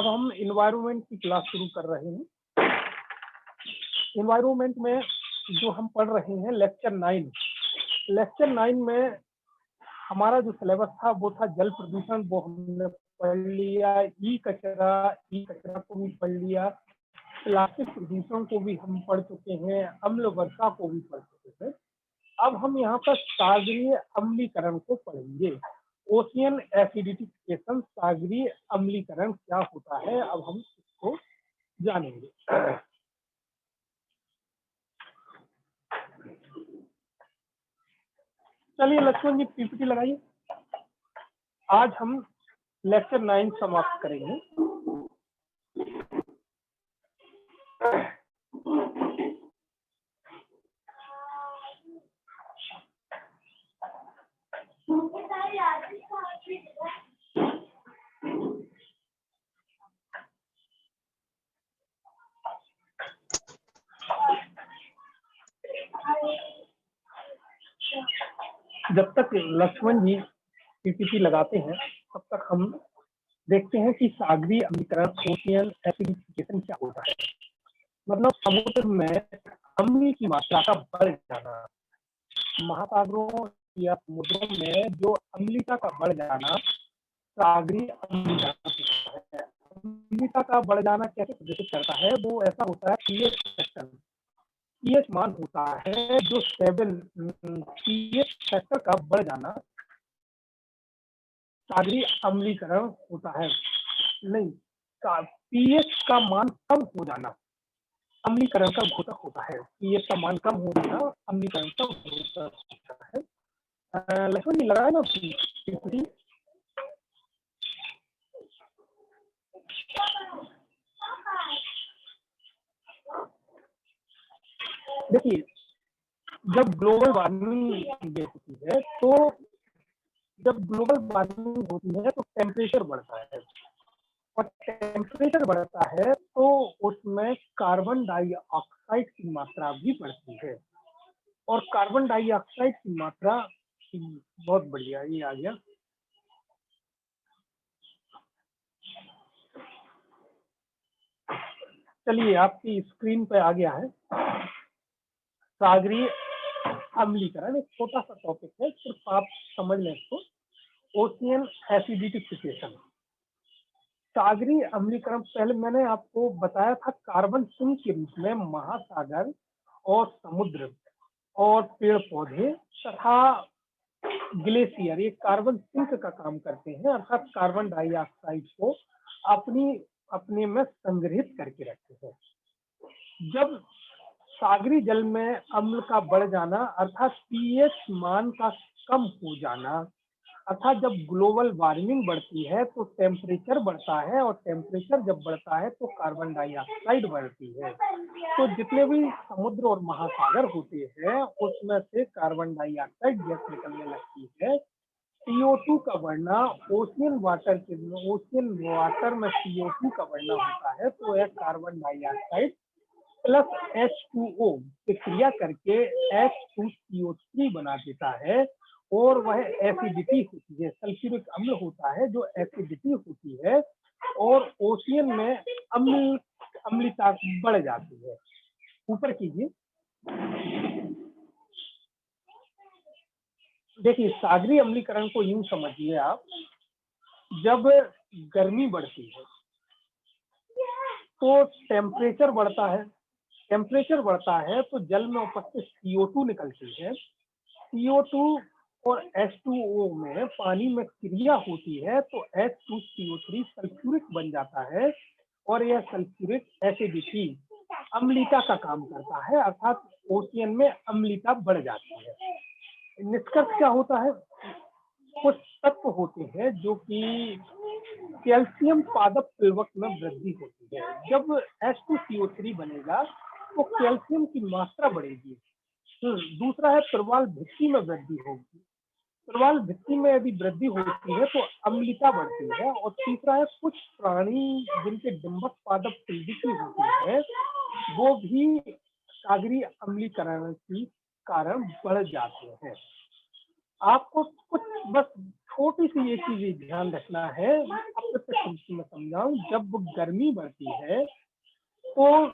अब हम इन्वायरमेंट की क्लास शुरू कर रहे हैं। इन्वायरमेंट में जो हम पढ़ रहे हैं लेक्चर 9 में हमारा जो सिलेबस था वो था जल प्रदूषण, वो हमने पढ़ लिया। ई कचरा को भी पढ़ लिया। प्लास्टिक प्रदूषण को भी हम पढ़ चुके हैं। अम्ल वर्षा को भी पढ़ चुके हैं। अब हम यहाँ पर सागरीय अम्लीकरण को पढ़ेंगे। ओशियन एसिडिफिकेशन, सागरीय अम्लीकरण क्या होता है, अब हम इसको जानेंगे। चलिए लक्ष्मण जी पीपीटी लगाइए। आज हम लेक्चर 9 समाप्त करेंगे। जब तक लक्ष्मण जी पीपीटी लगाते हैं तब तक हम देखते हैं कि सागरीय अम्लीकरण, ओशियन एसिडिफिकेशन क्या होता है। मतलब समुद्र में अम्ल की मात्रा का बढ़ जाना, महासागरों या समुद्रों में जो अम्लता का बढ़ जाना सागरीय अम्लीकरण होता है। अम्लता का बढ़ जाना कैसे प्रदर्शित करता है? वो ऐसा होता है पीएच मान होता है जो 7 पीएच फैक्टर का बढ़ जाना सागरीय अम्लीकरण होता है। नहीं, पीएच का मान कम हो जाना अम्लीकरण का घोतक होता है। पीएच का मान कम हो जाना अम्लीकरण का घोतक होता है। लक्ष्मण जी लगाए ना पीपीटी। देखिए, जब ग्लोबल वार्मिंग होती है तो टेम्परेचर बढ़ता है, और टेम्परेचर बढ़ता है तो उसमें कार्बन डाइऑक्साइड की मात्रा भी बढ़ती है। और कार्बन डाइऑक्साइड की मात्रा बहुत बढ़िया, ये आ गया। चलिए आपकी स्क्रीन पे आ गया है सागरीय अम्लीकरण। एक छोटा सा टॉपिक है, सिर्फ आप समझ लें इसको। ओशियन एसिडिफिकेशन, सागरीय अम्लीकरण। पहले मैंने आपको बताया था कार्बन सिंक के रूप में महासागर और समुद्र और पेड़ पौधे तथा ग्लेशियर ये कार्बन सिंक का काम करते हैं, अर्थात कार्बन डाइऑक्साइड को अपने में संग्रहित करके रखते हैं। जब सागरी जल में अम्ल का बढ़ जाना अर्थात पीएच मान का कम हो जाना, अर्थात जब ग्लोबल वार्मिंग बढ़ती है तो टेम्परेचर बढ़ता है, और टेम्परेचर जब बढ़ता है तो कार्बन डाइऑक्साइड बढ़ती है। तो जितने भी समुद्र और महासागर होते हैं उसमें से कार्बन डाइऑक्साइड गैस निकलने लगती है। CO2 का बढ़ना, ओशियन वाटर में CO2 का बढ़ना होता है, तो यह कार्बन डाइऑक्साइड प्लस H2O से क्रिया करके H2CO3 बना देता है, और वह एसिडिटी होती है, सल्फ्यूरिक अम्ल होता है जो एसिडिटी होती है, और ओशियन में अम्लता बढ़ जाती है। ऊपर कीजिए। देखिए, सागरीय अम्लीकरण को यूं समझिए आप, जब गर्मी बढ़ती है तो टेम्परेचर बढ़ता है तो जल में उपस्थित CO2 निकलती है। CO2 और H2O में पानी में क्रिया होती है तो H2CO3 सल्फ्यूरिक बन जाता है, और यह सल्फ्यूरिक एसिडिटी अम्लता का काम करता है, अर्थात ओशियन में अम्लता बढ़ जाती है। निष्कर्ष क्या होता है? कुछ तत्व होते हैं जो कि कैल्शियम पादप प्लवक में वृद्धि होती है। जब H2CO3 बनेगा तो कैल्शियम की मात्रा बढ़ेगी। दूसरा है प्रवाल भित्ति में वृद्धि होगी। प्रवाल भित्ति में यदि वृद्धि होती है तो अम्लता बढ़ती है। और तीसरा है कुछ प्राणी जिनके डिंबक पादप प्रवृत्ति होती है वो भी सागरीय अम्लीकरण के कारण बढ़ जाते हैं। आपको कुछ बस छोटी सी एक चीज ध्यान रखना है, आपको तो मैं समझाऊं, जब गर्मी बढ़ती है तो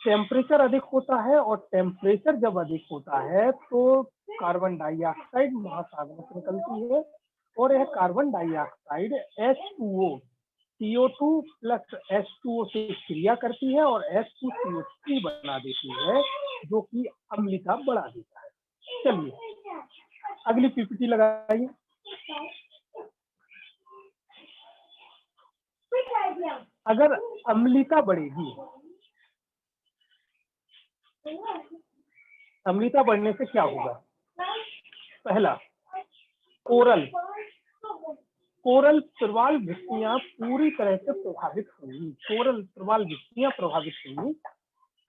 टेम्परेचर अधिक होता है, और टेम्परेचर जब अधिक होता है तो कार्बन डाइऑक्साइड महासागरों से निकलती है, और यह carbon dioxide H2O CO2 plus H2O से क्रिया करती है और H2CO3 बना देती है, जो कि अम्लीता बढ़ा देता है। चलिए अगली पीपीटी लगाइए। अगर अम्लीता बढ़ेगी, अम्लीता बढ़ने से क्या होगा? पहला, कोरल कोरल प्रवाल भित्तियां पूरी तरह से प्रभावित होंगी। कोरल प्रवाल भित्तियां प्रभावित होंगी।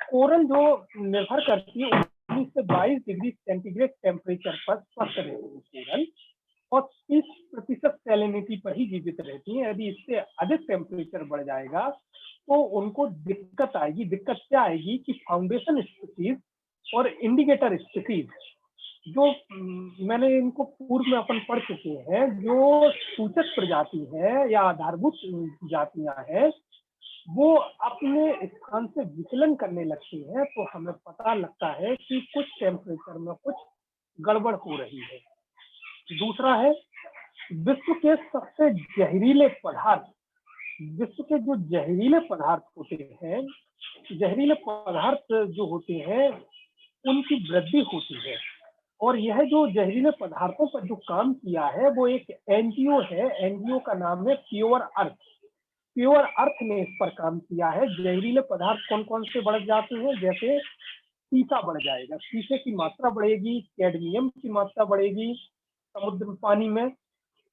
कोरल जो निर्भर करती है 19 से 22 डिग्री सेंटीग्रेड टेम्परेचर पर स्वस्थ रहती है कोरल, और 30% सैलिनिटी पर ही जीवित रहती है। यदि इससे अधिक टेम्परेचर बढ़ जाएगा तो उनको दिक्कत आएगी। दिक्कत क्या आएगी कि फाउंडेशन स्पीसीज और इंडिकेटर स्पीसीज, जो मैंने इनको पूर्व में अपन पढ़ चुके हैं, जो सूचक प्रजाति है या आधारभूत जातियां हैं, वो अपने स्थान से विचलन करने लगती हैं, तो हमें पता लगता है कि कुछ टेम्परेचर में कुछ गड़बड़ हो रही है। दूसरा है, विश्व के सबसे जहरीले पदार्थ, विश्व के जो जहरीले पदार्थ होते हैं, जहरीले पदार्थ जो होते हैं उनकी वृद्धि होती है। और यह जो जहरीले पदार्थों पर जो काम किया है वो एक एनजीओ है, एनजीओ का नाम है प्योर अर्थ। प्योर अर्थ ने इस पर काम किया है। जहरीले पदार्थ कौन कौन से बढ़ जाते हैं? जैसे सीसा बढ़ जाएगा, सीसे की मात्रा बढ़ेगी, कैडमियम की मात्रा बढ़ेगी समुद्र पानी में,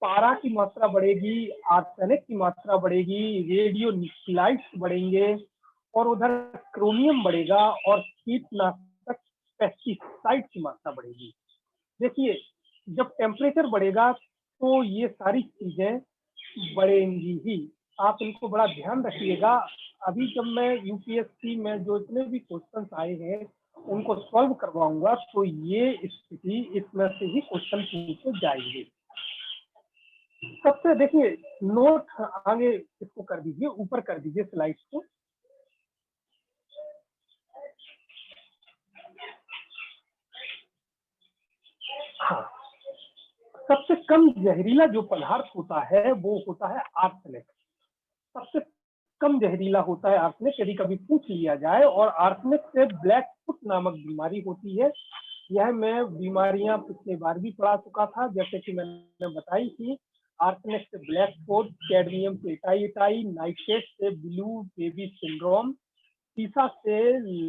पारा की मात्रा बढ़ेगी, आर्सेनिक की मात्रा बढ़ेगी, रेडियो न्यूक्लाइड्स बढ़ेंगे, और उधर क्रोमियम बढ़ेगा, और कीटनाशक पेस्टिसाइड की मात्रा बढ़ेगी। देखिए, जब टेम्परेचर बढ़ेगा तो ये सारी चीजें बढ़ेंगी ही। आप इनको बड़ा ध्यान रखिएगा। अभी जब मैं यूपीएससी में जो इतने भी क्वेश्चन आए हैं उनको सॉल्व करवाऊंगा, तो ये स्थिति, इसमें से ही क्वेश्चन पूछे जाएंगे। सबसे देखिए, नोट आगे इसको कर दीजिए, ऊपर कर दीजिए स्लाइड्स को। हाँ, सबसे कम जहरीला जो पदार्थ होता है वो होता है आर्सेनिक। सबसे कम जहरीला होता है आर्सेनिक, यदि कभी पूछ लिया जाए। और आर्सेनिक से ब्लैक फुट नामक बीमारी होती है। यह मैं बीमारियां पिछले बार भी पढ़ा चुका था, जैसे कि मैंने बताई थी। आर्सेनिक से ब्लैक फुट, कैडमियम से इटाई, नाइट्रेट से ब्लू बेबी सिंड्रोम, सीसा से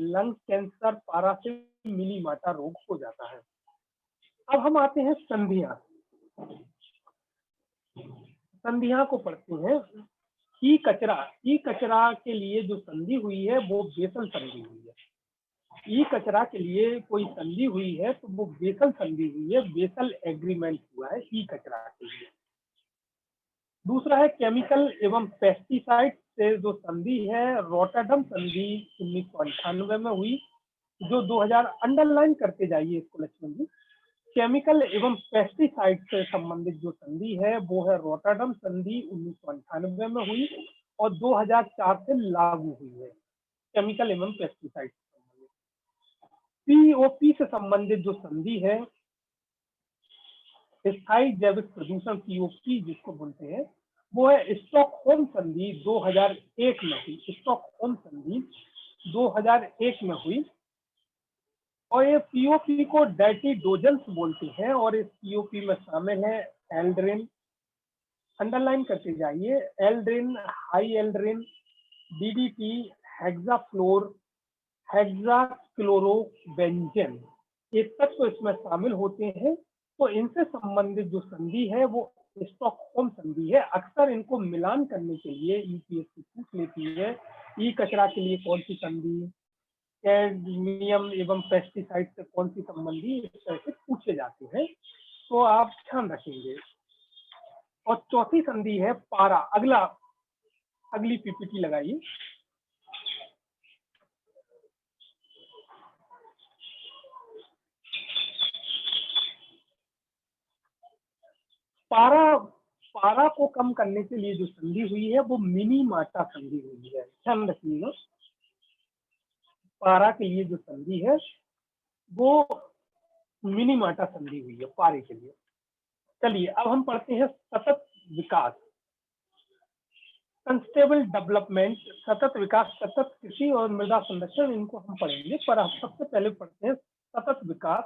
लंग कैंसर, पारा से मिनीमाटा रोग हो जाता है। अब हम आते हैं संधियां। संधियां को पढ़ते हैं। ई कचरा के लिए जो संधि हुई है वो बेसल संधि हुई है। ई कचरा के लिए कोई संधि हुई है तो वो बेसल संधि हुई है, बेसल एग्रीमेंट हुआ है ई कचरा के लिए। दूसरा है केमिकल एवं पेस्टिसाइड से जो संधि है, रोटरडम संधि 1998 में हुई, जो 2000, अंडरलाइन करते जाइए इसको लक्ष्मण जी। केमिकल एवं पेस्टिसाइड से संबंधित जो संधि है वो है रोटरडम संधि 1998 में हुई, और 2004 से लागू हुई है। केमिकल एवं पेस्टिसाइड से संबंधित। पीओपी से संबंधित जो संधि है, स्थायी जैविक प्रदूषण, पीओपी जिसको बोलते हैं, वो है स्टॉकहोम संधि 2001 में हुई। स्टॉकहोम संधि 2001 में हुई, और ये पीओपी को डाइटिडोजेंस बोलते हैं, और इस पीओपी में शामिल है एल्ड्रिन, अंडरलाइन करते जाइए, एल्ड्रिन, हाई एल्ड्रिन, डीडीटी, हेक्साफ्लोर, हेक्साक्लोरोबेंजेन, ये तत्व इसमें शामिल होते हैं। तो इनसे संबंधित जो संधि है वो स्टॉकहोम संधि है। अक्सर इनको मिलान करने के लिए यूपीएससी पूछ लेती है, ई कचरा के लिए कौन सी संधि, कैडमियम एवं पेस्टिसाइड से कौन सी संबंधी, इस तरह से पूछे जाते हैं, तो आप ध्यान रखेंगे। और चौथी संधि है पारा। अगली पीपीटी लगाइए। पारा पारा को कम करने के लिए जो संधि हुई है वो मिनीमाटा संधि हुई है, ध्यान रखिएगा। पारा के लिए जो संधि है वो मिनीमाटा संधि हुई है पारे के लिए। चलिए अब हम पढ़ते हैं सतत विकास, सस्टेनेबल डेवलपमेंट, सतत विकास, सतत कृषि और मृदा संरक्षण, इनको हम पढ़ेंगे। पर हम सबसे पहले पढ़ते हैं सतत विकास,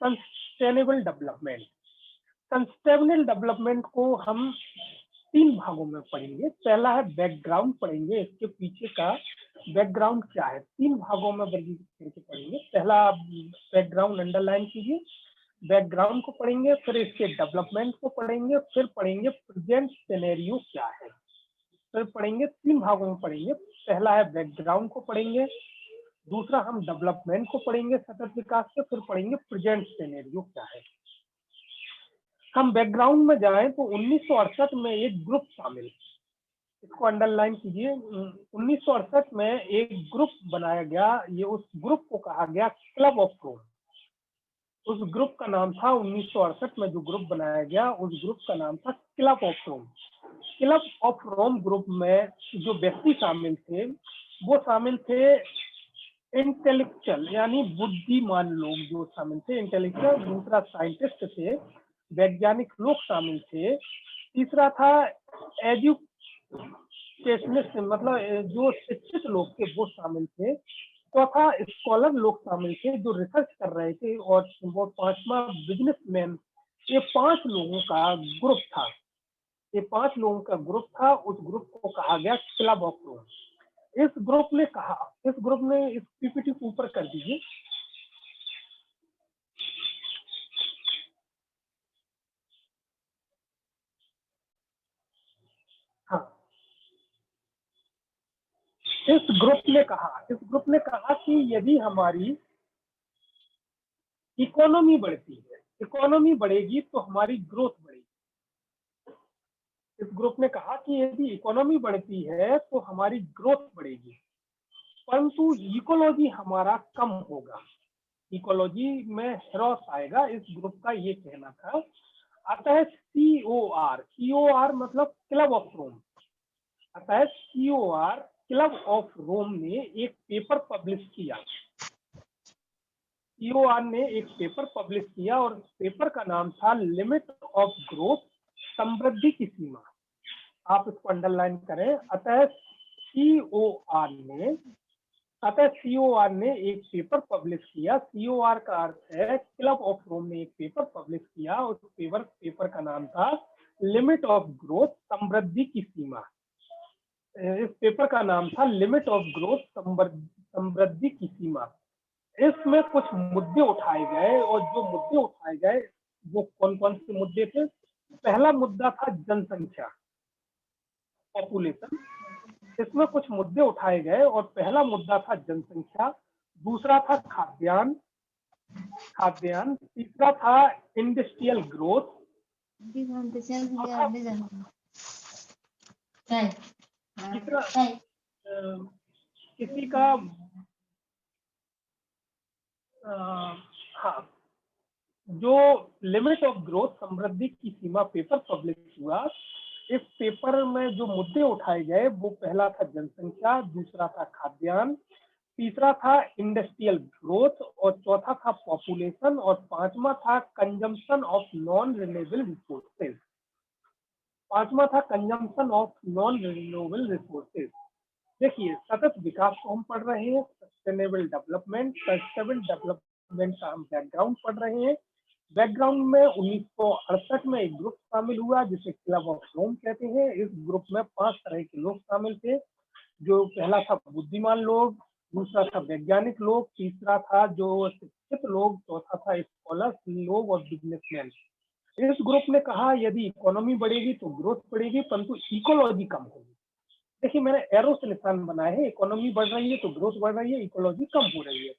सस्टेनेबल डेवलपमेंट। सस्टेनेबल डेवलपमेंट को हम 3 भागों में पढ़ेंगे। पहला है बैकग्राउंड पढ़ेंगे, इसके पीछे का बैकग्राउंड क्या है, 3 भागों में वर्गीकृत करके पढ़ेंगे। पहला बैकग्राउंड अंडरलाइन कीजिए, बैकग्राउंड को पढ़ेंगे, फिर इसके डेवलपमेंट को पढ़ेंगे, फिर पढ़ेंगे प्रेजेंट सिनेरियो क्या है। फिर पढ़ेंगे 3 भागों में पढ़ेंगे। पहला है बैकग्राउंड को पढ़ेंगे, दूसरा हम डेवलपमेंट को पढ़ेंगे सतत विकास के, फिर पढ़ेंगे प्रेजेंट सिनेरियो क्या है। हम बैकग्राउंड में जाएं तो 1968 में एक ग्रुप शामिल, इसको अंडरलाइन कीजिए। 1968 में एक ग्रुप बनाया गया, ये उस ग्रुप को कहा गया क्लब ऑफ रोम। उस ग्रुप का नाम था, 1968 में जो ग्रुप बनाया गया उस ग्रुप का नाम था club of Rome. Club of Rome group में जो व्यक्ति शामिल थे वो शामिल थे इंटेलेक्चुअल यानी बुद्धिमान लोग जो शामिल थे, इंटेलेक्चुअल। दूसरा साइंटिस्ट थे, वैज्ञानिक लोग शामिल थे। तीसरा था एजुकेशनिस्ट, मतलब जो शिक्षित लोग थे वो शामिल थे। चौथा स्कॉलर लोग शामिल थे जो रिसर्च कर रहे थे, और वो 5वां बिजनेसमैन। ये 5 लोगों का ग्रुप था, ये 5 लोगों का ग्रुप था। उस ग्रुप को कहा गया क्लब ऑफ रोम। इस ग्रुप ने कहा, इस ग्रुप ने, इस पीपीटी को ऊपर कर दीजिए। हाँ, इस ग्रुप ने कहा कि यदि हमारी इकोनॉमी बढ़ती है, इकोनॉमी बढ़ेगी तो हमारी ग्रोथ बढ़ेगी। इस ग्रुप ने कहा कि यदि इकोनॉमी बढ़ती है तो हमारी ग्रोथ बढ़ेगी, परंतु इकोलॉजी हमारा कम होगा, इकोलॉजी में ह्रास आएगा। इस ग्रुप का ये कहना था। अतः COR मतलब क्लब ऑफ रोम, अतः COR क्लब ऑफ रोम ने एक पेपर पब्लिश किया। COR ने एक पेपर पब्लिश किया और पेपर का नाम था लिमिट ऑफ ग्रोथ, समृद्धि की सीमा। आप इसको अंडरलाइन करें। अतः COR ने एक पेपर पब्लिश किया। COR का अर्थ है क्लब ऑफ रोम ने एक पेपर पब्लिश किया, उस पेपर का नाम था लिमिट ऑफ ग्रोथ, समृद्धि की सीमा। इस पेपर का नाम था लिमिट ऑफ ग्रोथ, समृद्धि की सीमा। इसमें कुछ मुद्दे उठाए गए, और जो मुद्दे उठाए गए वो कौन कौन से मुद्दे थे। पहला मुद्दा था जनसंख्या, पॉपुलेशन। इसमें कुछ मुद्दे उठाए गए और पहला मुद्दा था जनसंख्या, दूसरा था खाद्यान्न, तीसरा था इंडस्ट्रियल ग्रोथ, तीसरा किसी का हाँ, जो लिमिट ऑफ ग्रोथ, समृद्धि की सीमा पेपर पब्लिश हुआ, इस पेपर में जो मुद्दे उठाए गए वो पहला था जनसंख्या, दूसरा था खाद्यान्न, तीसरा था इंडस्ट्रियल ग्रोथ, और चौथा था पॉपुलेशन, और 5वां था consumption of non renewable resources. 5वां था consumption of non renewable resources. देखिए, सतत विकास को हम पढ़ रहे हैं, सस्टेनेबल डेवलपमेंट का हम बैकग्राउंड पढ़ रहे हैं। बैकग्राउंड में 1968 में एक ग्रुप शामिल हुआ जिसे क्लब ऑफ रोम कहते हैं। इस ग्रुप में 5 तरह के लोग शामिल थे, जो पहला था बुद्धिमान लोग, दूसरा था वैज्ञानिक लोग, तीसरा था जो शिक्षित लोग, चौथा था स्कॉलर्स लोग और बिजनेसमैन। इस ग्रुप ने कहा यदि इकोनॉमी बढ़ेगी तो ग्रोथ बढ़ेगी, परंतु इकोलॉजी कम होगी। देखिए, मैंने एरो से निशान बनाए हैं, इकोनॉमी बढ़ रही है तो ग्रोथ बढ़ रही है, इकोलॉजी कम हो रही है।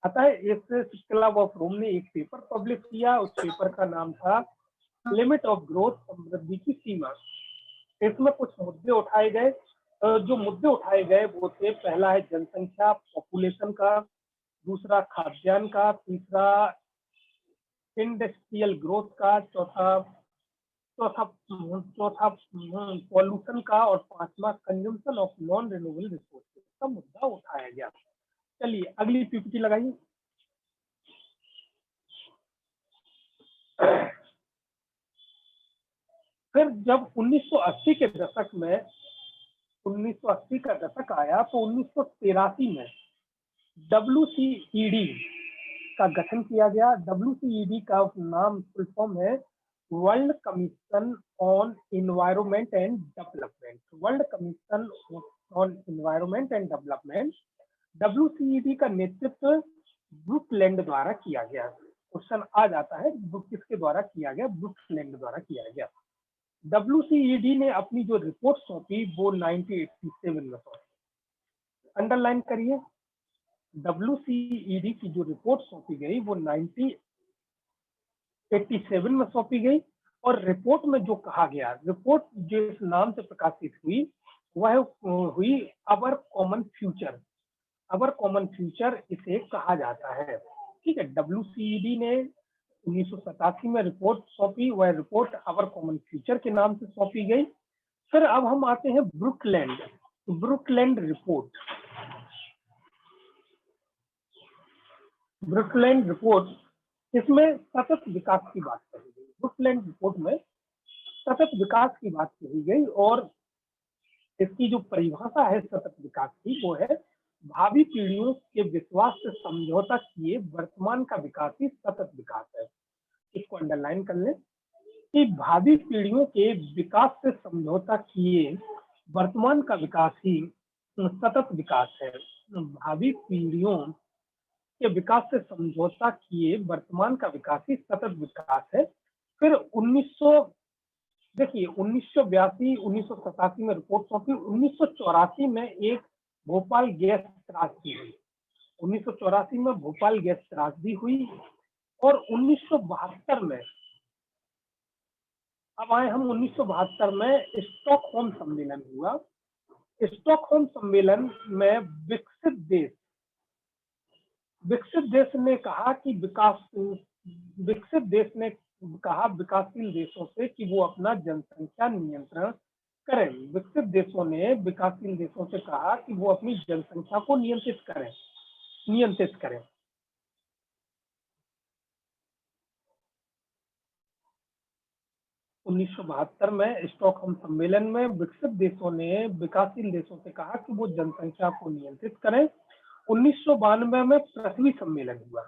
अतः इस क्लब ऑफ रोम ने एक पेपर पब्लिश किया, उस पेपर का नाम था लिमिट ऑफ ग्रोथ, समृद्धि की सीमा। इसमें कुछ मुद्दे उठाए गए, जो मुद्दे उठाए गए वो थे, पहला है जनसंख्या, पॉपुलेशन का, दूसरा खाद्यान्न का, तीसरा इंडस्ट्रियल ग्रोथ का, चौथा चौथा चौथा पॉल्यूशन का, और पांचवा consumption of non renewable resources का मुद्दा उठाया गया। चलिए अगली पीपीटी लगाइए। फिर जब 1980 के दशक में 1980 का दशक आया तो 1983 में WCED का गठन किया गया। WCED का नाम फुल फॉर्म है world commission on environment and development. World commission on environment and development, WCED का नेतृत्व ब्रुकलैंड द्वारा किया गया। क्वेश्चन आ जाता है किसके द्वारा किया गया? ब्रुकलैंड द्वारा किया गया। WCED ने अपनी जो रिपोर्ट सौंपी वो 1987 में सौंपी। अंडरलाइन करिए, WCED की जो रिपोर्ट सौंपी गई वो 1987 में सौंपी गई। और रिपोर्ट में जो कहा गया, रिपोर्ट जिस नाम से प्रकाशित हुई वह हुई अवर कॉमन फ्यूचर। अवर कॉमन फ्यूचर इसे कहा जाता है। ठीक है, WCED ने 1987 में रिपोर्ट सौंपी, वह रिपोर्ट अवर कॉमन फ्यूचर के नाम से सौंपी गई। फिर अब हम आते हैं ब्रुकलैंड रिपोर्ट। ब्रुकलैंड रिपोर्ट, इसमें सतत विकास की बात कही गई। ब्रुकलैंड रिपोर्ट में सतत विकास की बात कही गई और इसकी जो परिभाषा है सतत विकास की वो है भावी पीढ़ियों के विश्वास से समझौता किए वर्तमान का विकास ही सतत विकास है। इसको अंडरलाइन कर लें कि भावी पीढ़ियों के विकास से समझौता किए वर्तमान का विकास ही सतत विकास है। भावी पीढ़ियों के विकास से समझौता किए वर्तमान का विकास ही सतत विकास है। फिर 1982 1987 में रिपोर्ट सौंपी। 1984 में एक भोपाल गैस त्रासदी हुई। 1984 में भोपाल गैस त्रासदी हुई और 1972 में, अब आए हम 1972 में स्टॉकहोम सम्मेलन हुआ। स्टॉकहोम सम्मेलन में विकसित देश ने कहा कि विकसित देश ने कहा विकासशील देशों से कि वो अपना जनसंख्या नियंत्रण करें। विकसित देशों ने विकासशील देशों से कहा कि वो अपनी जनसंख्या को नियंत्रित करें। 1972 में स्टॉकहोम सम्मेलन में विकसित देशों ने विकासशील देशों से कहा कि वो जनसंख्या को नियंत्रित करें। 1992 में पृथ्वी सम्मेलन हुआ।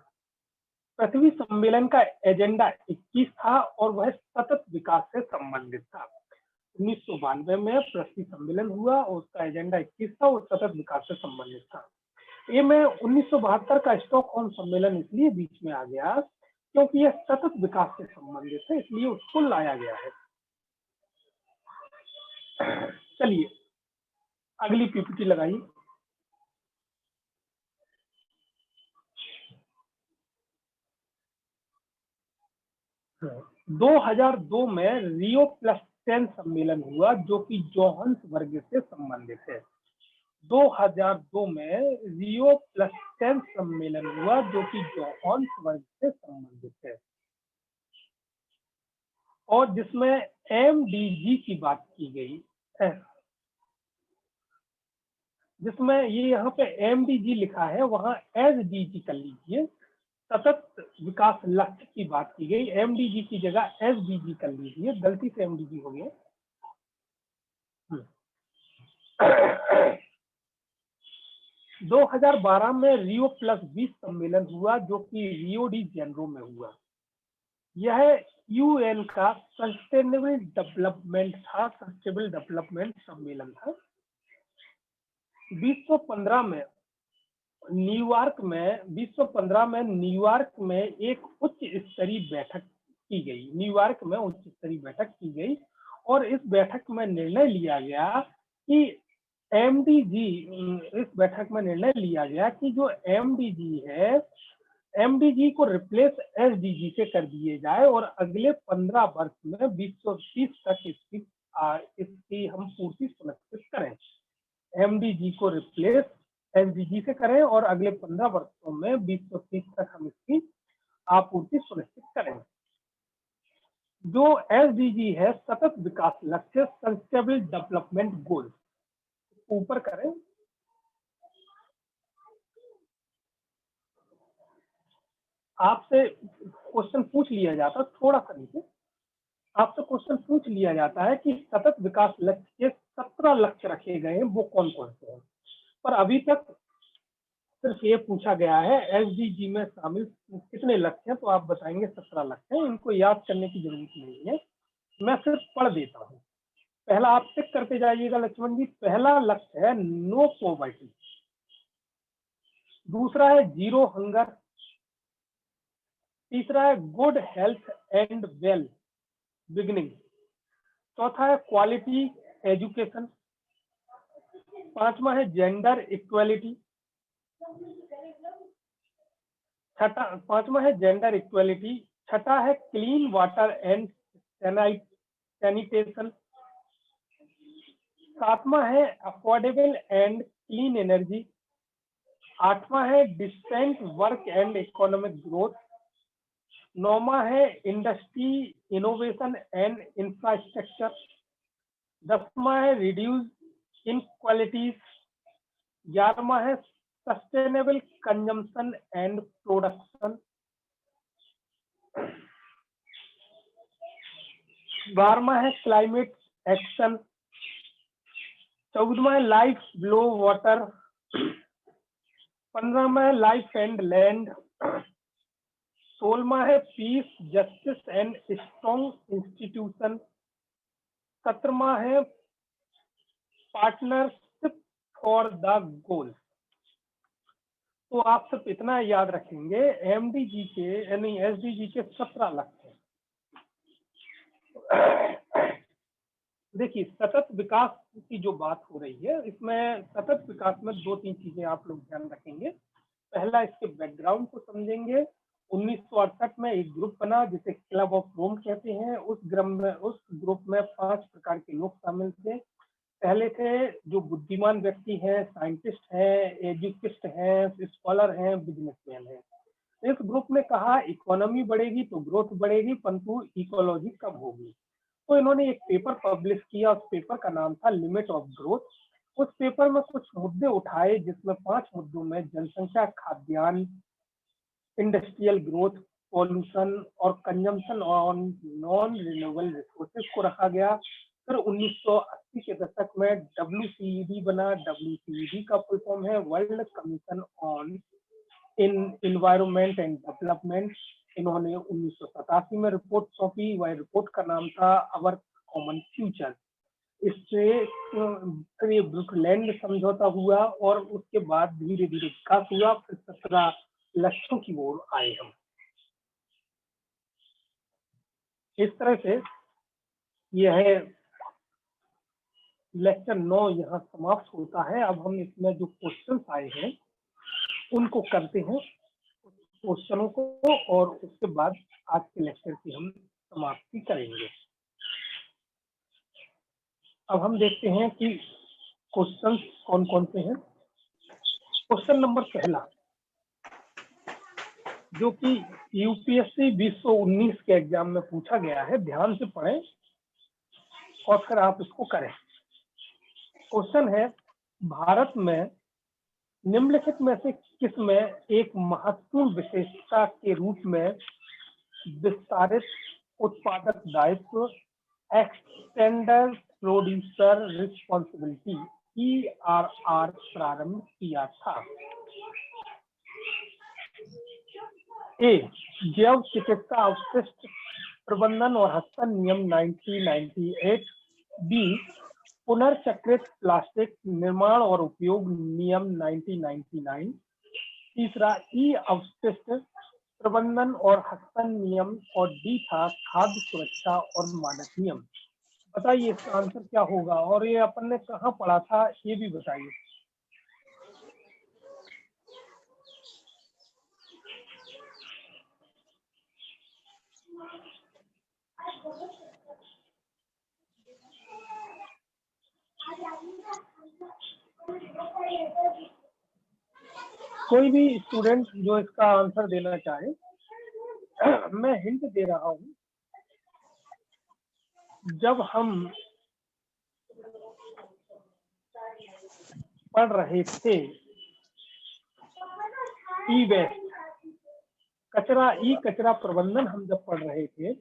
पृथ्वी सम्मेलन का एजेंडा 21 था और वह सतत विकास से संबंधित था। 1992 में पृथ्वी सम्मेलन हुआ और उसका एजेंडा 21 था और सतत विकास से संबंधित था। ये में 1972 का स्टॉकहोम सम्मेलन इसलिए बीच में आ गया क्योंकि यह सतत विकास से संबंधित है, इसलिए उसको लाया गया है। चलिए अगली पीपीटी लगाइए। 2002 में रियो प्लस 10 सम्मेलन हुआ जो कि जोहान्सबर्ग से संबंधित है। 2002 में रियो प्लस 10 सम्मेलन हुआ जो कि जोहान्सबर्ग से संबंधित है और जिसमें MDG की बात की गई है। जिसमें ये यहाँ पे MDG लिखा है, वहां SDG कर लीजिए। सतत विकास लक्ष्य की बात की गई, MDG की जगह SDG कर लीजिए, गलती से MDG हो गया। 2012 में रियो प्लस 20 सम्मेलन हुआ जो कि रियो डी जेनेरो में हुआ। यह UN का सस्टेनेबल डेवलपमेंट सम्मेलन था। 2015 में न्यूयॉर्क में एक उच्च स्तरीय बैठक की गई और इस बैठक में निर्णय लिया गया कि जो MDG है, MDG को रिप्लेस SDG से कर दिए जाए और अगले 15 वर्ष में 2030 तक इसकी हम पूर्ति सुनिश्चित करें। MDG को रिप्लेस SDG से करें और अगले 15 वर्षों में 2030 तक हम इसकी आपूर्ति सुनिश्चित करें। जो SDG है, सतत विकास लक्ष्य, सस्टेनेबल डेवलपमेंट गोल, ऊपर करें। आपसे क्वेश्चन पूछ लिया जाता, थोड़ा सा नीचे, आपसे क्वेश्चन पूछ लिया जाता है कि सतत विकास लक्ष्य के 17 लक्ष्य रखे गए हैं, वो कौन कौन से हैं, पर अभी तक सिर्फ ये पूछा गया है SDG में शामिल कितने लक्ष्य हैं, तो आप बताएंगे 17 लक्ष्य हैं। इनको याद करने की जरूरत नहीं है, मैं सिर्फ पढ़ देता हूँ। पहला आप टिक करते जाइएगा लक्ष्मण जी। पहला लक्ष्य है नो पॉवर्टी, दूसरा है जीरो हंगर, तीसरा है good health and well beginning, चौथा है क्वालिटी एजुकेशन, पांचवा है जेंडर इक्वालिटी, छठा है क्लीन वाटर एंड सैनिटेशन, सातवां है अफोर्डेबल एंड क्लीन एनर्जी, आठवां है distant work and economic growth, नौवां है इंडस्ट्री इनोवेशन एंड इंफ्रास्ट्रक्चर, 10वां है रिड्यूस इनक्वालिटीज, 11वां है सस्टेनेबल कंजम्पशन एंड प्रोडक्शन, 12वां है क्लाइमेट एक्शन, 14वां है लाइफ बिलो वाटर, 15वां है लाइफ एंड लैंड, 16वां है peace justice and strong institution, 17वां है पार्टनरशिप फॉर द गोल। तो आप सिर्फ इतना याद रखेंगे, MDG के यानी SDG के 17 लक्ष्य। देखिए, सतत विकास की जो बात हो रही है, इसमें सतत विकास में 2-3 चीजें आप लोग ध्यान रखेंगे। पहला, इसके बैकग्राउंड को समझेंगे। 1968 में एक ग्रुप बना जिसे क्लब ऑफ रोम कहते हैं। उस ग्रुप में 5 प्रकार के लोग शामिल थे। पहले थे जो बुद्धिमान व्यक्ति हैं, साइंटिस्ट हैं, एजुकिस्ट हैं, स्कॉलर हैं, बिजनेसमैन हैं। इस ग्रुप ने कहा इकोनॉमी बढ़ेगी तो ग्रोथ बढ़ेगी, परंतु इकोलॉजी कम होगी। तो इन्होंने एक पेपर पब्लिश किया, उस पेपर का नाम था लिमिट ऑफ ग्रोथ। उस पेपर में कुछ मुद्दे उठाए, जिसमें 5 मुद्दों में जनसंख्या, खाद्यान्न, इंडस्ट्रियल ग्रोथ, पॉल्यूशन और consumption on non renewable resources को रखा गया। फिर 1980 के दशक में WCED बना। WCED का फुल फॉर्म है world commission on environment and development. इन्होंने 1987 में रिपोर्ट सौंपी। वह रिपोर्ट का नाम था अवर कॉमन फ्यूचर। इससे फिर ये ब्रुकलैंड समझौता हुआ और उसके बाद धीरे धीरे विकास हुआ। फिर 17 लक्ष्यों की ओर आए हम। इस तरह से यह लेक्चर 9 यहाँ समाप्त होता है। अब हम इसमें जो क्वेश्चंस आए हैं उनको करते हैं, क्वेश्चनों को, और उसके बाद आज के लेक्चर की हम समाप्ति करेंगे। अब हम देखते हैं कि क्वेश्चंस कौन कौन से हैं। क्वेश्चन नंबर पहला, जो कि UPSC 2019 के एग्जाम में पूछा गया है, ध्यान से पढ़ें और फिर आप इसको करें। क्वेश्चन है, भारत में निम्नलिखित में से किसमें एक महत्वपूर्ण विशेषता के रूप में विस्तारित उत्पादक दायित्व एक्सटेंडेड प्रोड्यूसर रिस्पॉन्सिबिलिटी ERR प्रारंभ किया था? ए, जैव चिकित्सा अवशिष्ट प्रबंधन और हस्तांतरण नियम 1998। बी, पुनर्चक्रित प्लास्टिक निर्माण और उपयोग नियम 1999। तीसरा, अवशिष्ट प्रबंधन और हस्तांतरण नियम। और डी था खाद्य सुरक्षा और मानक नियम। बताइए इसका आंसर क्या होगा, और ये अपन ने कहाँ पढ़ा था, ये भी बताइए। कोई भी स्टूडेंट जो इसका आंसर देना चाहे, मैं हिंट दे रहा हूँ। जब हम पढ़ रहे थे ई वेस्ट कचरा, ई कचरा प्रबंधन हम जब पढ़ रहे थे,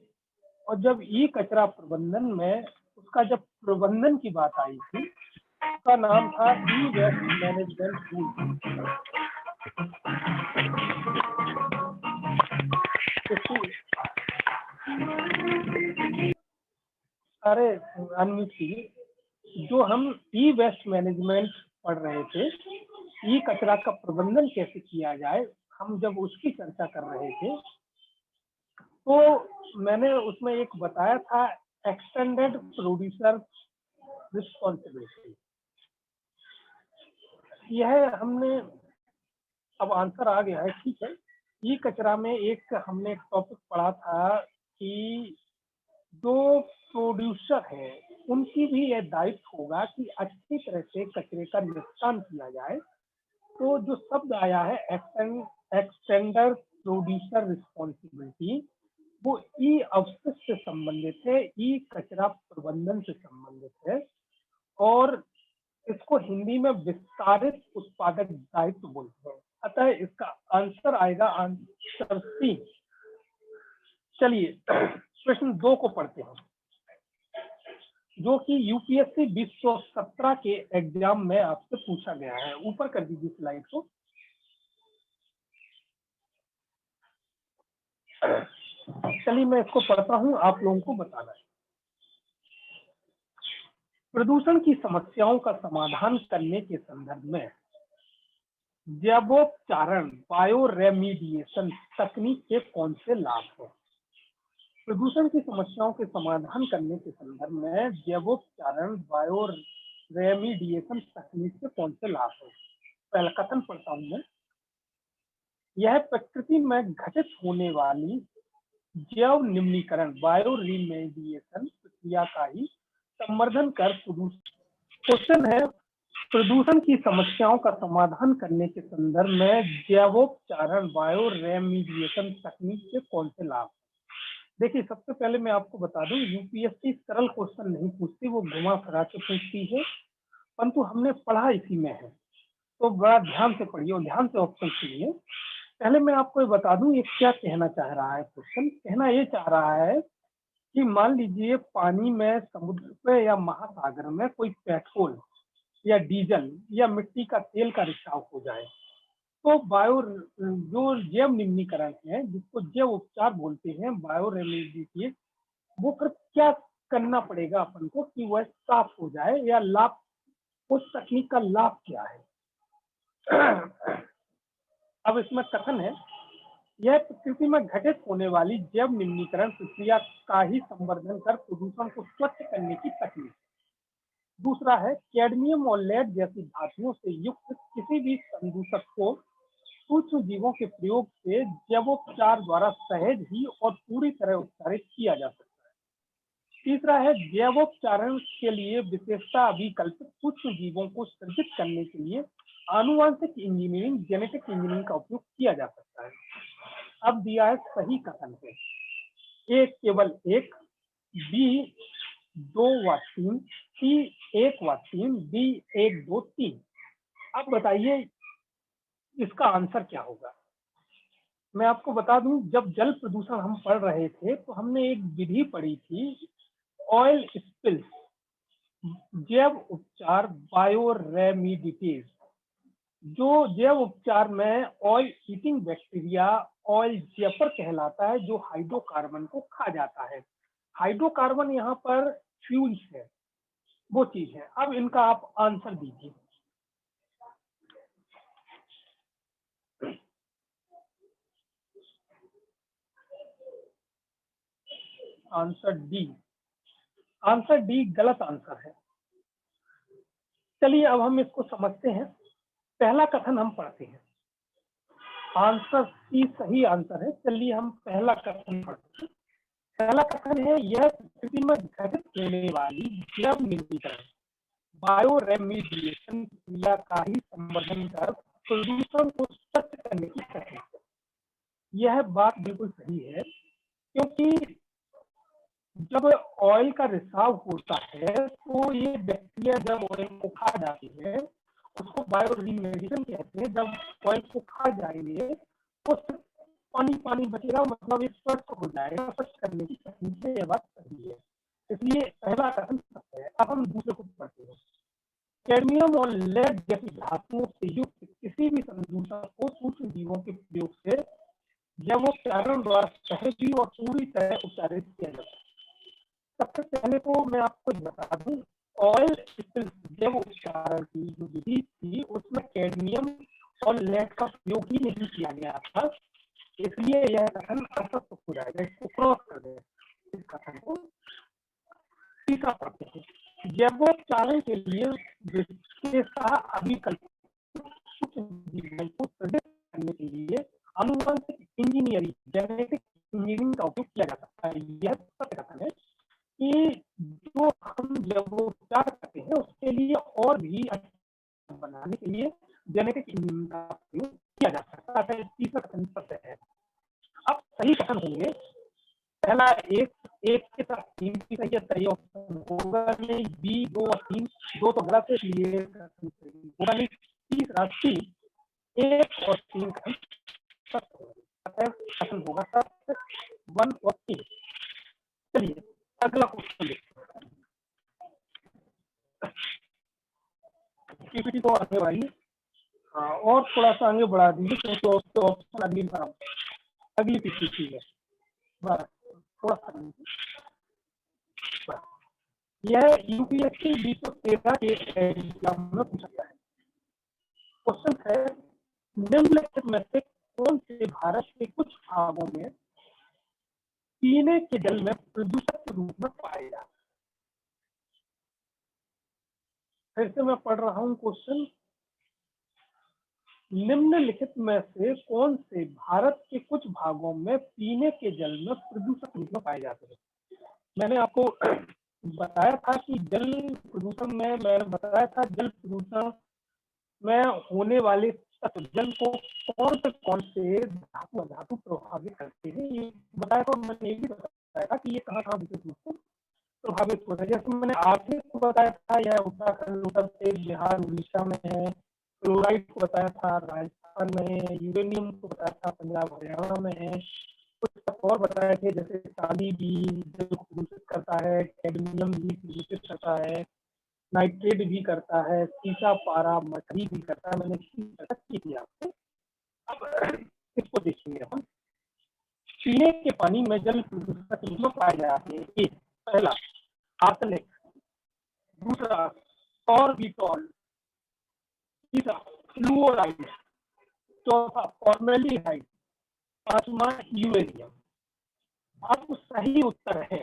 और जब ई कचरा प्रबंधन में उसका जब प्रबंधन की बात आई थी, उसका नाम था ई वेस्ट मैनेजमेंट टूल। अरे अनमित जी, जो हम ई वेस्ट मैनेजमेंट पढ़ रहे थे, ई कचरा का प्रबंधन कैसे किया जाए, हम जब उसकी चर्चा कर रहे थे, तो मैंने उसमें एक बताया था एक्सटेंडेड प्रोड्यूसर रिस्पॉन्सिबिलिटी। यह हमने अब आंसर आ गया है, ठीक है। ई कचरा में हमने एक टॉपिक पढ़ा था कि जो प्रोड्यूसर है उनकी भी यह दायित्व होगा कि अच्छी तरह से कचरे का निपटान किया जाए। तो जो शब्द आया है एक्सटेंडर प्रोड्यूसर रिस्पॉन्सिबिलिटी, वो ई अवशिष्ट से संबंधित है, ई कचरा प्रबंधन से संबंधित है, और इसको हिंदी में विस्तारित उत्पादक दायित्व बोलते हैं। अतः इसका आंसर आएगा आंसर सी। चलिए प्रश्न 2 को पढ़ते हैं, जो कि यूपीएससी 2017 के एग्जाम में आपसे पूछा गया है। ऊपर कर दीजिए स्लाइड को। चलिए मैं इसको पढ़ता हूं, आप लोगों को बताना है। प्रदूषण की समस्याओं का समाधान करने के संदर्भ में जैवोपचारण बायो रेमिडिएशन तकनीक के कौन से लाभ हैं? प्रदूषण की समस्याओं के समाधान करने के संदर्भ में जैवोपचारण बायो रेमिडिएशन तकनीक के कौन से लाभ हैं? पहला कथन पढ़ता हूं मैं। यह प्रकृति में घटित होने वाली जैव निम्नीकरण बायो रिमेडिएशन प्रक्रिया का ही संवर्धन कर क्वेश्चन है, प्रदूषण की समस्याओं का समाधान करने के संदर्भ में जैवोपचारण बायो रेमिडिएशन तकनीक के कौन से लाभ? देखिए सबसे पहले मैं आपको बता दूं, यूपीएससी सरल क्वेश्चन नहीं पूछती, वो घुमा फिरा के पूछती है, परंतु हमने पढ़ा इसी में है, तो बड़ा ध्यान से पढ़िए और ध्यान से ऑप्शन सुनिए। पहले मैं आपको ये बता दूं ये क्या कहना चाह रहा है क्वेश्चन। कहना ये चाह रहा है कि मान लीजिए पानी में, समुद्र पे या महासागर में कोई पेट्रोल या डीजल या मिट्टी का तेल का रिसाव हो जाए, तो जो जैव निम्नीकरण है, जिसको जैव उपचार बोलते हैं, बायो रेमेडी, वो फिर क्या करना पड़ेगा अपन को कि वह साफ हो जाए, या लाभ, उस तकनीक का लाभ क्या है? अब इसमें कथन है, यह प्रकृति में घटित होने वाली जैव निम्नीकरण प्रक्रिया का ही संवर्धन कर प्रदूषण को स्वच्छ करने की तकनीक। दूसरा है, कैडमियम और लेड जैसी धातुओं से युक्त किसी भी संदूषक को सूक्ष्म जीवों के प्रयोग से जैवोपचार द्वारा सहज ही और पूरी तरह उपचारित किया जा सकता है। तीसरा है, जैवोपचारण के लिए विशेषता अभिकल्पित सूक्ष्म जीवों को सृजित करने के लिए आनुवांशिक इंजीनियरिंग, जेनेटिक इंजीनियरिंग का उपयोग किया जा सकता है। अब दिया है सही कथन है, ए केवल 1, बी 2 व 3, सी 1 व 3, डी 1 2 3। अब बताइए इसका आंसर क्या होगा? मैं आपको बता दूं, जब जल प्रदूषण हम पढ़ रहे थे तो हमने एक विधि पढ़ी थी, ऑयल स्पिल्स, जैव उपचार बायो रेमिडिटीज। जो जैव उपचार में ऑयल ईटिंग बैक्टीरिया ऑयल जेपर कहलाता है, जो हाइड्रोकार्बन को खा जाता है। हाइड्रोकार्बन यहाँ पर फ्यूल्स है, वो चीज है। अब इनका आप आंसर दीजिए। Answer D. आंसर डी गलत आंसर है। चलिए अब हम इसको समझते हैं। पहला कथन हम पढ़ते हैं, आंसर सी सही आंसर है। चलिए हम पहला कथन पढ़ते हैं। पहला कथन है, यह प्रकृति में घटित होने वाली जैव निम्नीकरण बायो रेमिडिएशन क्रिया का ही संवर्धन कर प्रदूषण को स्वच्छ करने की तकनीक है। यह बात बिल्कुल सही है, क्योंकि जब ऑयल का रिसाव होता है तो ये बैक्टीरिया जब ऑयल को खा जाती है, उसको बायो रीमेडिशन कहते हैं। जब ऑयल को खा जाएंगे तो सिर्फ पानी पानी बचेगा, मतलब ये स्वच्छ हो जाएगा। स्वच्छ करने की तकनीक से ये बात सही है, इसलिए पहला कथन सत्य है। अब हम दूसरे को पढ़ते हैं। कैडमियम और लेड जैसी धातुओं से युक्त किसी भी संदूषण को सूक्ष्म जीवों के प्रयोग से जैवोपचारण द्वारा सहजी और पूरी तरह उपचारित किया जाता है। सबसे पहले तो मैं आपको बता दूं, ऑयल स्पिल जैव उपचारण की जो विधि थी उसमें कैडमियम और लेड का प्रयोग ही नहीं किया गया था, इसलिए यह कथन असत्य हो जाएगा। इसको क्रॉस कर दें, इस कथन को तीसरा पढ़ते हैं। जैवोपचारण के लिए विशेषतः अभिकल्प को प्रदर्शित करने के लिए आनुवंशिक इंजीनियरिंग, जेनेटिक इंजीनियरिंग का उपयोग किया जा सकता है। यह सत्य कथन है कि जो हम जैवोपचार करते हैं उसके लिए और भी अच्छा बनाने के लिए जेनेटिक इंजीनियरिंग का उपयोग किया जा सकता है। तीसरा कथन सत्य है। अब सही कथन होंगे, पहला एक के साथ 3 की सही है, सही ऑप्शन होगा नहीं। बी 2 और 3, 2 तो गलत है, इसलिए होगा नहीं। तीसरा 3, 1 और 3 कथन होगा सत्य, 1 और 3। चलिए अगला क्वेश्चन देखते हैं। पीपीटी को आगे बढ़ाइए और थोड़ा सा आगे बढ़ा दीजिए क्योंकि उसके ऑप्शन अगली पीपीटी है। बस थोड़ा सा यह यूपीएससी 2013 के एग्जाम में पूछा गया है। क्वेश्चन है, निम्नलिखित में से कौन से भारत के कुछ भागों में पीने के जल में प्रदूषक के रूप में पाए जाते हैं? फिर से मैं पढ़ रहा हूं क्वेश्चन। निम्नलिखित में से कौन से भारत के कुछ भागों में पीने के जल में प्रदूषक रूप में पाए जाते हैं? मैंने आपको बताया था कि जल प्रदूषण में, मैंने बताया था जल प्रदूषण में होने वाले तत्व जल को कौन से धातु प्रभावित करते हैं, ये बताया। तो मैंने ये भी बताया था कि ये कहाँ विशेष रूप से प्रभावित होता है। जैसे मैंने आर्सेनिक को बताया था, यह उत्तराखंड, उत्तर प्रदेश, बिहार, उड़ीसा में है। क्लोराइड को बताया था राजस्थान में है। यूरेनियम को बताया था पंजाब हरियाणा में है। कुछ और बताए थे जैसे चांदी भी जल को प्रदूषित करता है, कैडमियम भी प्रदूषित करता है, नाइट्रेट भी करता है, सीसा पारा मछली भी करता है। मैंने इसकी चर्चा की थी आपसे। अब इसको देखेंगे हम। पीने के पानी में जल प्रदूषक रूप में पाए जाते हैं। पहला आर्सेनिक, दूसरा सॉर्बिटॉल, तीसरा फ्लूओराइड, चौथा फॉर्मेल्डिहाइड, पांचवा यूरेनियम। अब सही उत्तर है,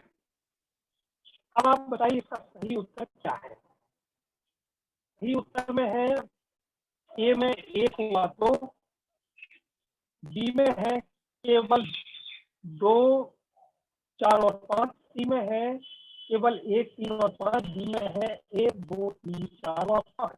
अब आप बताइए इसका सही उत्तर क्या है? सही उत्तर में है, ए में 1 हुआ 2, बी में है केवल 2, 4 और 5, सी में है केवल 1, 3 और 5, डी में है 1, 2, 3, 4 और 5।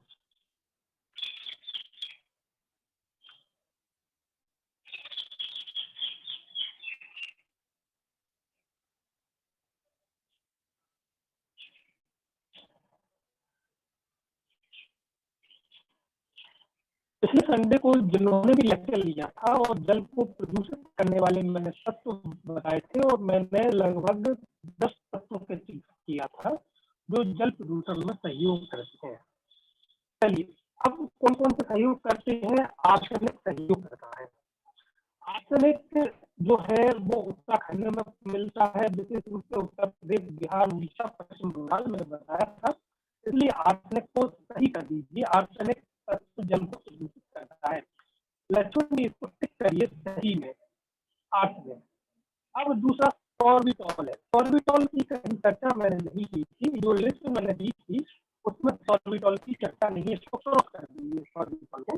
पिछले संडे को जिन्होंने भी लेक्चर लिया था और जल को प्रदूषित करने वाले मैंने तत्व बताए थे, और मैंने लगभग 10 तत्वों के जिक्र किया था जो जल प्रदूषण में सहयोग करते हैं। चलिए अब कौन कौन से सहयोग करते हैं? आर्सेनिक सहयोग करता है। आर्सेनिक जो है वो उत्तराखंड में मिलता है, विशेष रूप से उत्तर प्रदेश, बिहार, उड़ीसा, पश्चिम बंगाल में बताया था, इसलिए आर्सेनिक को सही कर दीजिए। आर्सेनिक जल को प्रदूषित करता है। लक्ष्मण जी इसको टिक करिए सही में, आर्सेनिक। अब दूसरा सॉर्बिटॉल है। सॉर्बिटॉल की कहीं चर्चा मैंने नहीं की थी, जो लिस्ट मैंने दी थी उसमें सॉर्बिटॉल की चर्चा नहीं है, इसको क्रॉस कर दीजिए सॉर्बिटॉल को।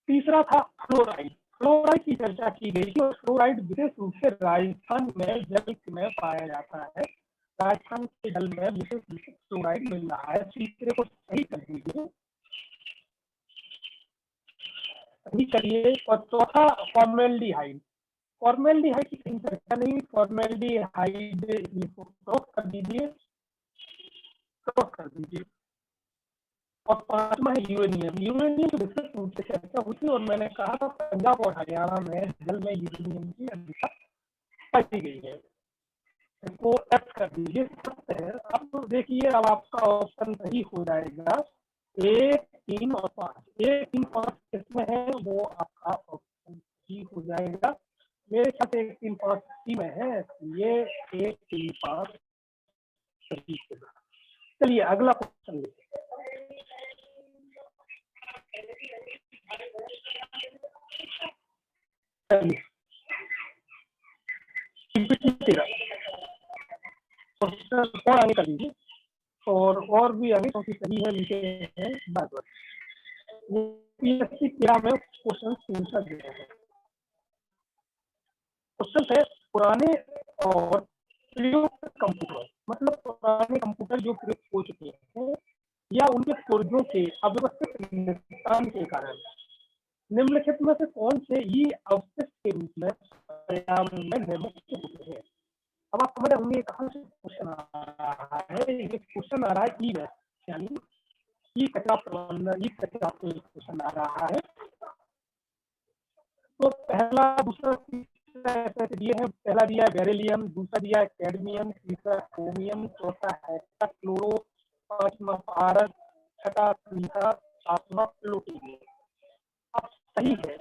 तीसरा था फ्लोराइड। फ्लोराइड की चर्चा की गई थी, और फ्लोराइड विशेष रूप से राजस्थान में जल में पाया जाता है। राजस्थान के जल में विशेष रूप से फ्लोराइड मिल रहा है। तीसरे को सही कर दीजिए, सही करिए। और चौथा फॉर्मेल्डिहाइड। फॉर्मेल्डिहाइड की कहीं चर्चा नहीं, फॉर्मेल्डिहाइड क्रॉस कर दीजिए, क्रॉस कर दीजिए। और पांचवा है यूरेनियम। यूरेनियम की विशेष रूप से चर्चा हुई थी और मैंने कहा था पंजाब और हरियाणा में जल में यूरेनियम की अधिकता पाई गई है। इसको एफ कर दीजिए, सत्य है। अब तो देखिए, अब आपका ऑप्शन सही हो जाएगा। 1, 3 और 5, 1, 3, 5 किसमें है वो आपका ऑप्शन सही हो जाएगा। मेरे ख्याल से 1, 3, 5 सी में है, ये 1, 3, 5 सही होगा। चलिए अगला क्वेश्चन लेते हैं। चलिए और आगे कर दीजिए, और भी आगे क्योंकि सही है लिखे हैं बार-बार। यूपीएससी 13 में क्वेश्चन पूछा गया है। क्वेश्चन है पुराने और प्रयुक्त कंप्यूटर, मतलब पुराने कंप्यूटर जो प्रयुक्त हो चुके हैं या उनके पुर्जों के अव्यवस्थित निपटान के कारण निम्नलिखित में से कौन से ई अवशिष्ट के रूप में पर्यावरण में निर्मित होते हैं। अब आप समझ होंगे कहाँ से क्वेश्चन आ रहा है। ये क्वेश्चन आ रहा है ई वेस्ट, यानी ई कचरा प्रबंधन, ई कचरा क्वेश्चन आ रहा है। तो पहला, दूसरा, तीसरा दिए हैं। पहला दिया है बेरिलियम, दूसरा दिया है कैडमियम, तीसरा क्रोमियम, चौथा हेक्साक्लोरो, पांचवा पारस, छठा सीसा, सातवां प्लूटोनियम। अब सही है,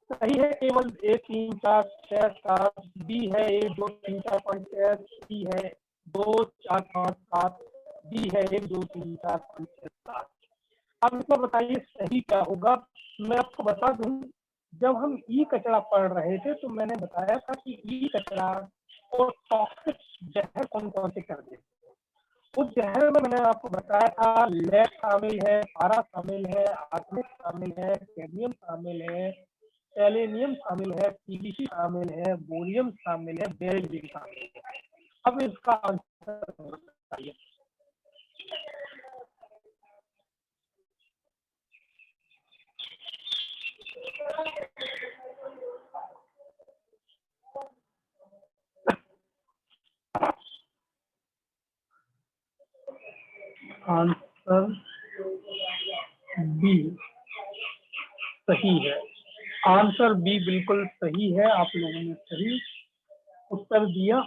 सही है केवल 1, 3, 4, 6, 7, बी है 1, 2, 3, 4, 5, 6, सी है 2, 4, 5, 7, डी है 1, 2, 3, 4, 5, 6, 7। अब इसमें बताइए सही क्या होगा। मैं आपको बता दूं, जब हम ई कचरा पढ़ रहे थे तो मैंने बताया था कि ई कचरा और टॉक्सिक जहर कौन कौन से कर देते हैं। उस जहर में मैंने आपको बताया था लेड शामिल है, पारा शामिल है, आर्सेनिक शामिल है, कैडमियम शामिल है, सेलेनियम शामिल है, पीवीसी शामिल है, बोरियम शामिल है, बेरिलियम शामिल है। अब इसका आंसर बताइए। आंसर बी सही है। आंसर बी बिल्कुल सही है। आप लोगों ने सही उत्तर दिया।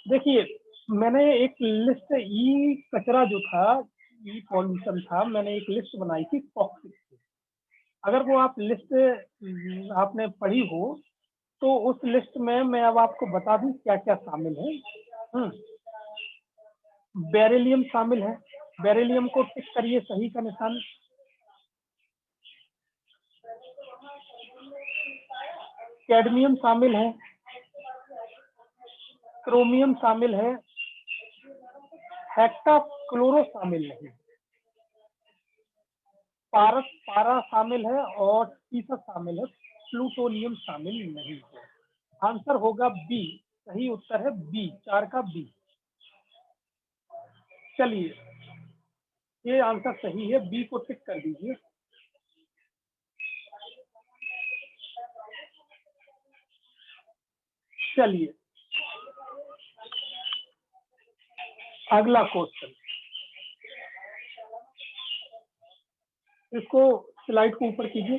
देखिए, मैंने एक लिस्ट ई कचरा जो था, ई पॉल्यूशन था, मैंने एक लिस्ट बनाई थी टॉक्सिक की। अगर वो आप लिस्ट आपने पढ़ी हो तो उस लिस्ट में मैं अब आपको बता दूं क्या क्या शामिल है। बेरिलियम शामिल है, बेरिलियम को टिक करिए, सही का निशान। कैडमियम शामिल है, क्रोमियम शामिल है, हेक्साक्लोरो शामिल नहीं, पारा शामिल है और सीसा शामिल है, प्लूटोनियम शामिल नहीं है। आंसर होगा बी, सही उत्तर है बी, 4 का बी। चलिए, ये आंसर सही है, बी को टिक कर दीजिए। चलिए अगला क्वेश्चन, इसको स्लाइड को ऊपर कीजिए।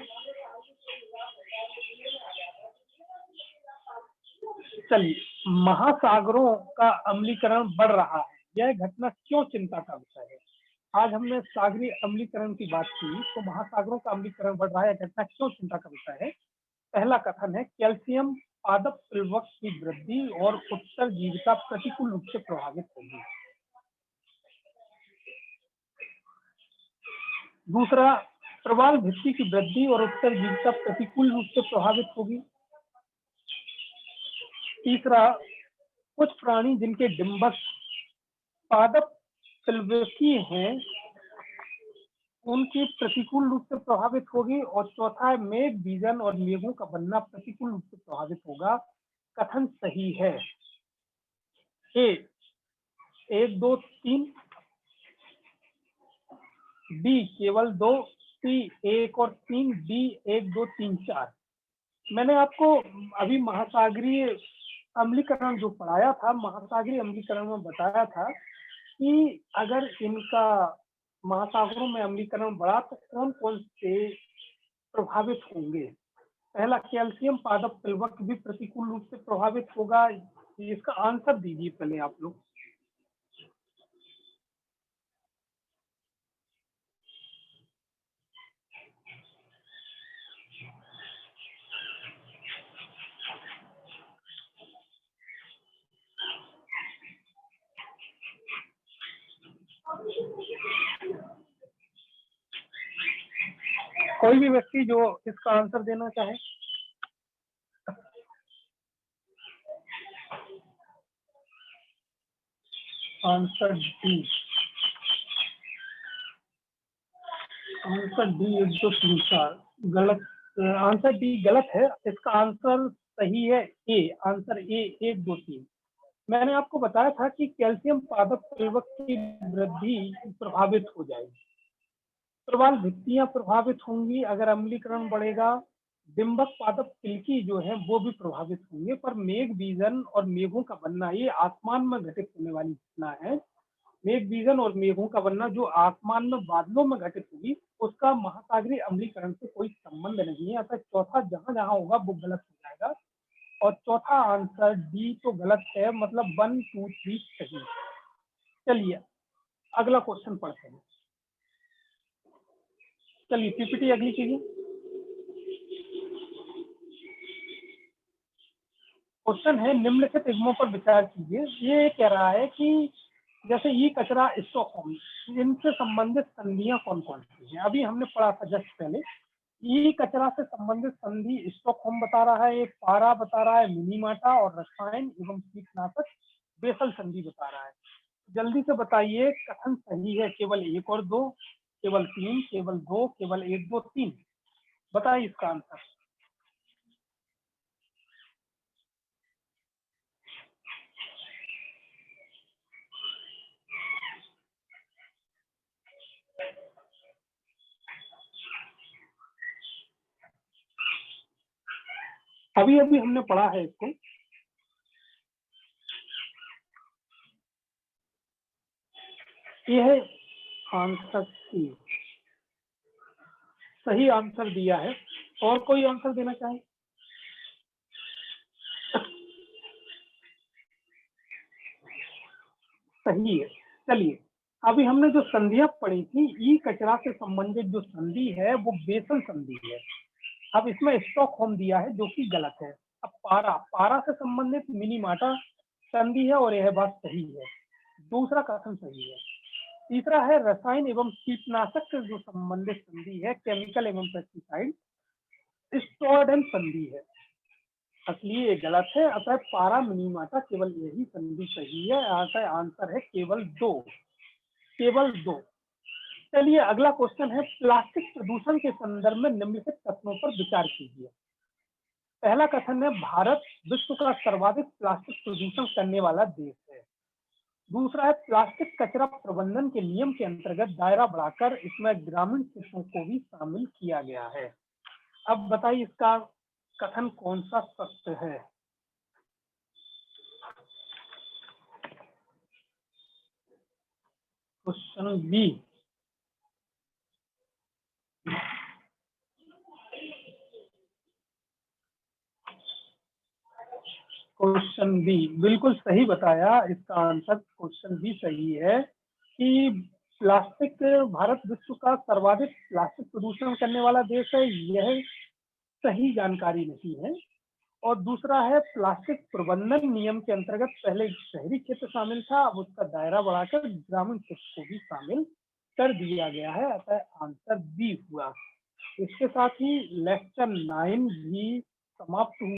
चलिए, महासागरों का अम्लीकरण बढ़ रहा है, यह घटना क्यों चिंता का विषय है। आज हमने सागरीय अम्लीकरण की बात की, तो महासागरों का अम्लीकरण बढ़ रहा है, घटना क्यों चिंता का विषय है। पहला कथन है कैल्शियम पादप प्लवक की वृद्धि और उत्तर जीविका प्रतिकूल रूप से प्रभावित होगी। दूसरा, प्रवाल भित्ति की वृद्धि और उत्तर जीविका प्रतिकूल रूप से प्रभावित होगी। तीसरा, कुछ प्राणी जिनके डिंबक पादप प्लवकीय हैं उनकी प्रतिकूल रूप से प्रभावित होगी। और चौथा है मेघ बीजन और मेघों का बनना प्रतिकूल रूप से प्रभावित होगा। कथन सही है। ए 1, 2, 3, बी केवल 2, सी 1 और 3, डी 1, 2, 3, 4। मैंने आपको अभी महासागरीय अम्लीकरण जो पढ़ाया था, महासागरीय अम्लीकरण में बताया था कि अगर इनका महासागरों में अम्लीकरण बढ़ा तो कौन कौन से प्रभावित होंगे। पहला, कैल्शियम पादप प्लवक भी प्रतिकूल रूप से प्रभावित होगा। इसका आंसर दीजिए पहले आप लोग। कोई भी व्यक्ति जो इसका आंसर देना चाहे। Answer D. आंसर डी 1 2 3 4 गलत। आंसर डी गलत है। इसका आंसर सही है ए। Answer A 1 2 3। मैंने आपको बताया था कि कैल्शियम पादप प्लवक की वृद्धि प्रभावित हो जाएगी। प्रवाल भित्तियां प्रभावित होंगी अगर अम्लीकरण बढ़ेगा। डिंबक पादप तिलकी जो है वो भी प्रभावित होंगे। पर मेघ बीजन और मेघों का बनना ये आसमान में घटित होने वाली घटना है। मेघ बीजन और मेघों का बनना जो आसमान में बादलों में घटित होगी उसका महासागरीय अम्लीकरण से कोई संबंध नहीं है। अतः चौथा जहां जहां होगा वो गलत हो जाएगा। और चौथा आंसर डी तो गलत है, मतलब 1 2 3 सही। चलिए अगला क्वेश्चन पढ़ते हैं। चलिए पीपीटी अगली कीजिए। क्वेश्चन है निम्नलिखित निगमों पर विचार कीजिए। ये कह रहा है कि जैसे ई कचरा, स्टॉकहोम, इनसे संबंधित संधियां कौन कौन सी हैं। अभी हमने पढ़ा था जस्ट पहले। ई कचरा से संबंधित संधि स्टॉकहोम बता रहा है, पारा बता रहा है, मिनीमाटा, और रसायन एवं कीटनाशक बेसल संधि बता रहा है। जल्दी से बताइए कथन सही है। केवल 1 और 2, केवल 3, केवल 2, केवल 1 2 3। बताइए इसका आंसर। अभी अभी हमने पढ़ा है इसको। ये है आंसर सी। सही आंसर दिया है। और कोई आंसर देना चाहे। सही है। चलिए अभी हमने जो संधियां पढ़ी थी, ई कचरा से संबंधित जो संधि है वो बेसल संधि है। अब इसमें स्टॉकहोम दिया है जो कि गलत है। अब पारा, पारा से संबंधित मिनीमाटा संधि है और यह बात सही है। दूसरा कथन सही है। तीसरा है रसायन एवं कीटनाशक से जो संबंधित संधि है, केमिकल एवं पेस्टिसाइड, स्टोर्डन संधि है। असली ये गलत है। अतः पारा मिनीमाटा केवल यही संधि सही है। अतः आंसर है केवल 2। केवल 2। चलिए अगला क्वेश्चन है प्लास्टिक प्रदूषण के संदर्भ में निम्नलिखित कथनों पर विचार कीजिए। पहला कथन है भारत विश्व का सर्वाधिक प्लास्टिक प्रदूषण करने वाला देश है। दूसरा है प्लास्टिक कचरा प्रबंधन के नियम के अंतर्गत दायरा बढ़ाकर इसमें ग्रामीण क्षेत्रों को भी शामिल किया गया है। अब बताइए इसका कथन कौन सा सत्य है। Question B. क्वेश्चन बी बिल्कुल सही बताया। इसका आंसर क्वेश्चन बी सही है कि प्लास्टिक, भारत विश्व का सर्वाधिक प्लास्टिक प्रदूषण करने वाला देश है। यह सही जानकारी नहीं है। और दूसरा है प्लास्टिक प्रबंधन नियम के अंतर्गत पहले शहरी क्षेत्र शामिल था, अब उसका दायरा बढ़ाकर ग्रामीण क्षेत्र को भी शामिल कर दिया गया है। अतः आंसर बी हुआ। इसके साथ ही लेक्चर 9 भी समाप्त हुआ।